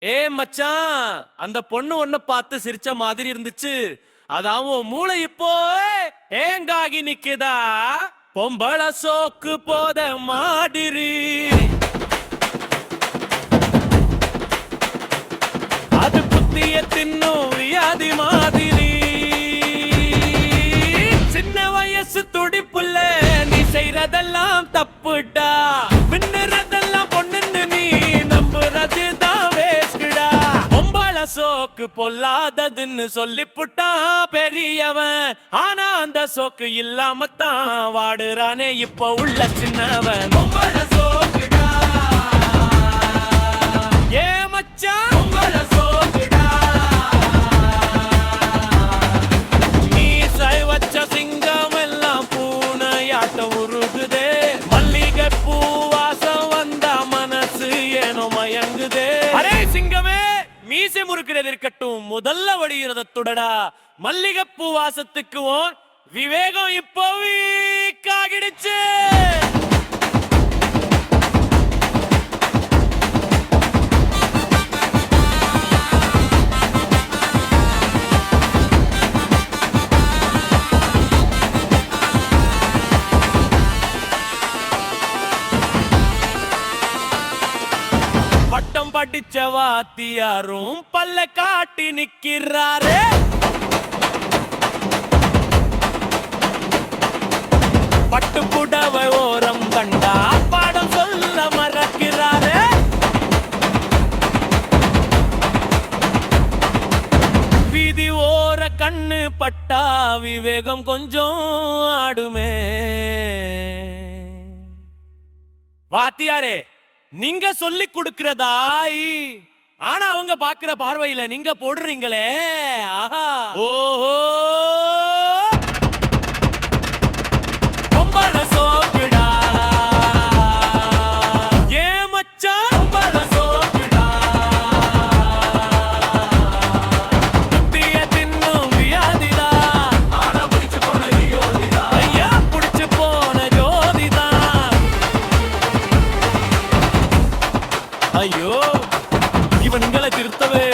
ஏ மச்சான், அந்த பொண்ணு ஒன்ன பார்த்து சிரிச்ச மாதிரி இருந்துச்சு. அதான் உன் மூளை இப்போ ஏங்காகி நிக்குதா? பொம்பள சோக்கு போத மாதிரி அது புத்திய தின்னும் வியாதி மாதிரி. சின்ன வயசு துடிப்புல நீ செய்யறதெல்லாம் தப்புடா. மின்னுறதெல்லாம் பொண்ணுன்னு நீ நம்புறதுதான் வேஸ்டுடா. பொம்பள சோக்கு பொல்லாததுன்னு சொல்லிப்புட்டான் பெரியவன். ஆனா அந்த சோக்கு இல்லாமத்தான் வாடுறானே இப்ப உள்ள சின்னவன். பொம்பள சோக்குடா ஏ மச்சான், பொம்பள சோக்குடா. நீ வச்ச சிங்கம் எல்லாம் பூனையாட்டம் உருகுதே. மல்லிகை பூ வாசம் வந்தா மனசு ஏனோ மயங்குதே. அரே சிங்கமே, மீசை முறுக்கிறது இருக்கட்டும், முதல்ல வடிகிறத துடடா. மல்லிகைப்பூ வாசத்துக்கு விவேகம் இப்போ வீக்காகிடுச்சு. பட்டம் படிச்ச வாத்தியாரும் பல்ல காட்டி நிக்கிறாரே. பட்டு புடவை ஓரம் கண்டா பாடம் சொல்ல மறக்கிறாரே. வீதி ஓர கண்ணு பட்டா விவேகம் கொஞ்சம் ஆடுமே. வாத்தியாரே, நீங்க சொல்லி கொடுக்கிறதாய், ஆனா அவங்க பாக்குற பார்வையில நீங்க போடுறீங்களே. ஆஹா, ஓஹோ. பொம்பள சோக்குடா ஏ மச்சான், பொம்பள சோக்குடா. புத்திய தின்னும் வியாதிதா. ஆனா புடிச்சு போன ஜோதிதா. ஐயா புடிச்சு போன ஜோதிதா. ஐயோ, இவன்களை திருத்தவே